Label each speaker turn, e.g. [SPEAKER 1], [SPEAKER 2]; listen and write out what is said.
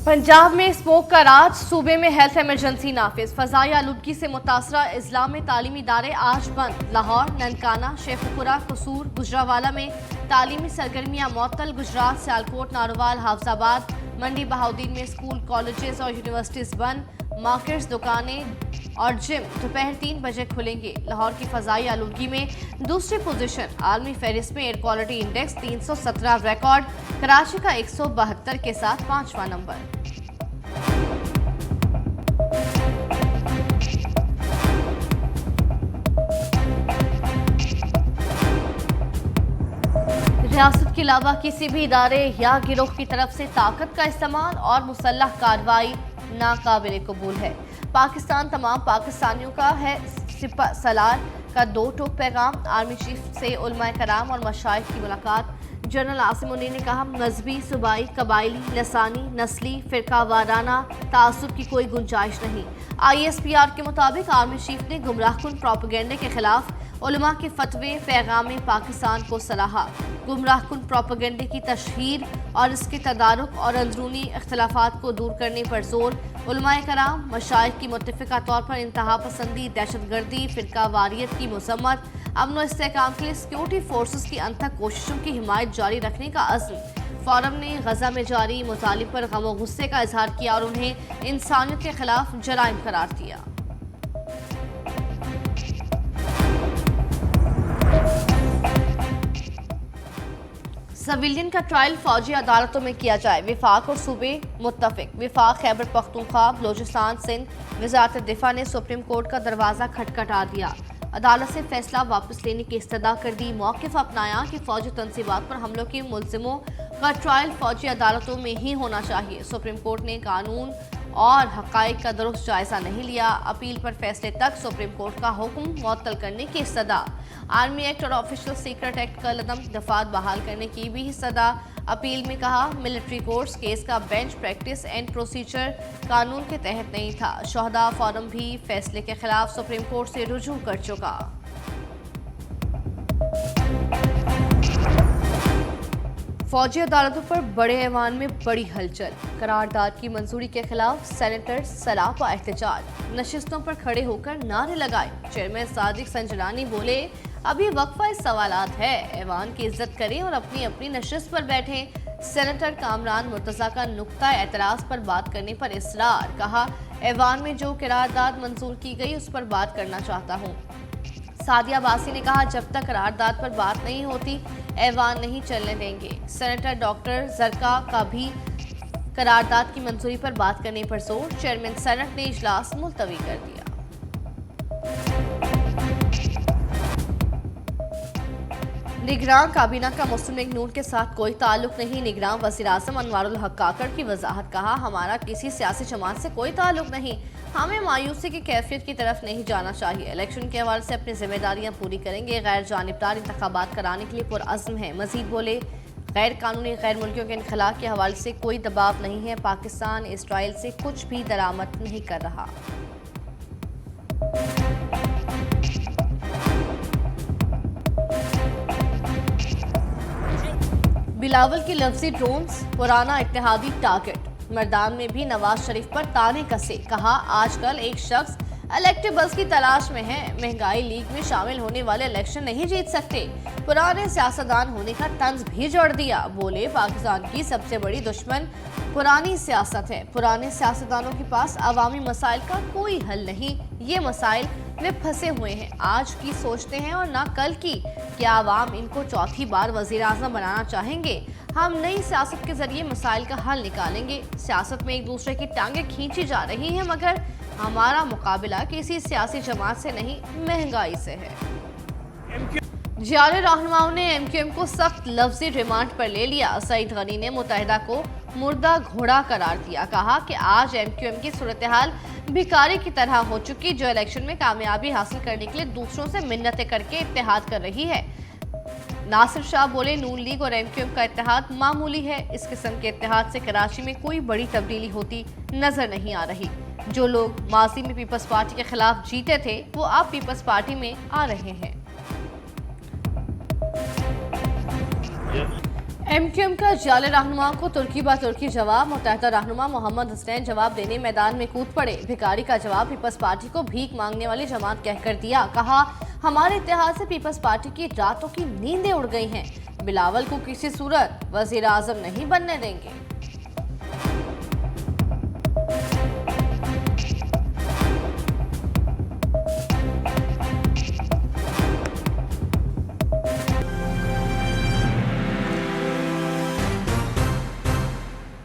[SPEAKER 1] पंजाब में स्मोक का राज, सूबे में हेल्थ इमरजेंसी नाफिज। फजाई आलूदगी से मुतासरा अजला में तालीमी इदारे आज बंद। लाहौर, ननकाना, शेखुपुरा, कसूर, गुजरावाला में तालीमी सरगर्मियां मुअत्तल। गुजरात, सियालकोट, नारोवाल, हाफजाबाद, मंडी बहाउद्दीन में स्कूल, कॉलेजेस और यूनिवर्सिटीज बंद। मार्केट्स, दुकानें और जिम दोपहर 3 बजे खुलेंगे। लाहौर की फजाई आलूदगी में दूसरी पोजीशन। आलमी फहरिस्त में air quality index 317 record. Karachi का 172 के साथ 5वां नंबर। रियासत के अलावा किसी भी इदारे या गिरोह की तरफ से ताकत का इस्तेमाल और मुसल्लह कार्रवाई नाकाबिले कबूल है। पाकिस्तान तमाम पाकिस्तानियों का है। सिपा सलार का 2 टोक पैगाम। आर्मी चीफ से उलमाए कराम और मशाइख की मुलाकात। जनरल आसिम मुनीर ने कहा, मजहबी, सूबाई, कबायली, लसानी, नस्ली, फिरका वाराना तासुब की कोई गुंजाइश नहीं। ISPR के मुताबिक आर्मी चीफ ने गुमराहकुन प्रोपेगेंडे के खिलाफ उलमा के फतवे पैगाम पाकिस्तान को सलाहा। गुमराहकुन प्रोपेगेंडे की तशहीर और इसके तदारुक और अंदरूनी इख्तलाफात को दूर करने पर जोर। उलमाए कराम, मशाइख की मुत्तफ़िका तौर पर इंतहा पसंदी, दहशतगर्दी, फिरका वारियत की मजम्मत, अमन व इस्तेहकाम के लिए सिक्योरिटी फोर्सेस की अनथक कोशिशों की हिमायत जारी रखने का अज़्म। फोरम ने गजा में जारी मुतालिब पर गम व गुस्से का इजहार किया और उन्हें इंसानियत के खिलाफ जराइम करार दिया। सिविलियन का ट्रायल फौजी अदालतों में किया जाए। विफाक और सूबे मुत्तफिक। विफाक, खैबर पख्तूनख्वा, बलोचिस्तान, सिंध, वज़ारत दिफा ने सुप्रीम कोर्ट का दरवाज़ा खटखटा दिया। अदालत से फैसला वापस लेने की इस्तदा कर दी। मौक़िफ़ अपनाया कि फ़ौजी तनसीबात पर हमलों के मुलजिमों का ट्रायल फौजी अदालतों में ही होना चाहिए। सुप्रीम कोर्ट ने कानून और हक़ाइक़ का दुरुस्त जायज़ा नहीं लिया। अपील पर फैसले तक सुप्रीम कोर्ट का हुक्म मुअत्तल करने की इस्तदा। आर्मी एक्ट और ऑफिशियल सीक्रेट एक्ट का लदम दफात बहाल करने की भी इस्तदा। अपील में कहा, मिलिट्री कोर्ट्स केस का बेंच प्रैक्टिस एंड प्रोसीजर कानून के तहत नहीं था। शोहदा फोरम भी फैसले के खिलाफ सुप्रीम कोर्ट से रुजू कर चुका। फौजी अदालतों पर बड़े ऐवान में बड़ी हलचल। करारदाद की मंजूरी के खिलाफ सेनेटर सलाह व एहतजाज। नशिस्तों पर खड़े होकर नारे लगाए। चेयरमैन सादिक संजलानी बोले, अभी वक्फा सवालात है, ऐवान की इज्जत करें और अपनी अपनी नशिस्त पर बैठें। सेनेटर कामरान मुर्तज़ा का नुक्ता एतराज़ पर बात करने पर इसरार। कहा, ऐवान में जो करारदाद मंजूर की गई उस पर बात करना चाहता हूँ। सादिया बासी ने कहा, जब तक करारदाद पर बात नहीं होती ऐवान नहीं चलने देंगे। सेनेटर डॉक्टर जरका का भी करारदाद की मंजूरी पर बात करने पर जोर। चेयरमैन सेनेट ने इजलास मुलतवी कर दिया। निगरान काबीना का मुस्लिम लीग नून के साथ कोई ताल्लुक नहीं। निगरान वज़ीर-ए-आज़म अनवारुल हक काकड़ की वजाहत। कहा, हमारा किसी सियासी जमात से कोई ताल्लुक नहीं। हमें मायूसी की कैफियत की तरफ नहीं जाना चाहिए। इलेक्शन के हवाले से अपनी जिम्मेदारियां पूरी करेंगे। गैर जानिबदार इंतखाबात कराने के लिए पुरअज़्म है। मजीद बोले, गैर कानूनी गैर मुल्कियों के इनखला के हवाले से कोई दबाव नहीं है। पाकिस्तान इसराइल से कुछ भी दरामद नहीं कर रहा। बिलावल की लफ्जी ड्रोन्स पुराना इत्तेहादी टारगेट। मर्दान में भी नवाज शरीफ पर ताने कसे। कहा, आजकल एक शख्स इलेक्टेबल्स की तलाश में है। महंगाई लीग में शामिल होने वाले इलेक्शन नहीं जीत सकते। पुराने सियासतदान होने का तंज भी जोड़ दिया। बोले, पाकिस्तान की सबसे बड़ी दुश्मन पुरानी सियासत है। पुराने सियासतदानों के पास अवामी मसाइल का कोई हल नहीं। ये मसाइल वे फंसे हुए हैं। आज की सोचते हैं और ना कल की। क्या आवाम इनको चौथी बार वज़ीर आज़म बनाना चाहेंगे? हम नई सियासत के जरिए मसाइल का हल निकालेंगे। सियासत में एक दूसरे की टांगें खींची जा रही हैं, मगर हमारा मुकाबला किसी सियासी जमात से नहीं, महंगाई से है। जियारे रहनुमाओं ने MQM को सख्त लफ्जी रिमांड पर ले लिया। सईद गनी ने मुत्तहिदा को मुर्दा घोड़ा करार दिया। कहा कि आज MQM की सूरत हाल भिखारी की तरह हो चुकी, जो इलेक्शन में कामयाबी हासिल करने के लिए दूसरों से मिन्नतें करके इत्तेहाद कर रही है। नासिर शाह बोले, नून लीग और MQM का इत्तेहाद मामूली है। इस किस्म के इत्तेहाद से कराची में कोई बड़ी तब्दीली होती नजर नहीं आ रही। जो लोग माजी में पीपल्स पार्टी के खिलाफ जीते थे, वो अब पीपल्स पार्टी में आ रहे हैं। एमक्यूएम का जाले रहनुमा को तुर्की ब तुर्की जवाब। मुत्तहदा रहनुमा मोहम्मद हुसैन जवाब देने मैदान में कूद पड़े। भिखारी का जवाब पीपल्स पार्टी को भीख मांगने वाली जमात कहकर दिया। कहा, हमारे इत्तेहाद से पीपल्स पार्टी की रातों की नींदें उड़ गई हैं। बिलावल को किसी सूरत वजीर आजम नहीं बनने देंगे।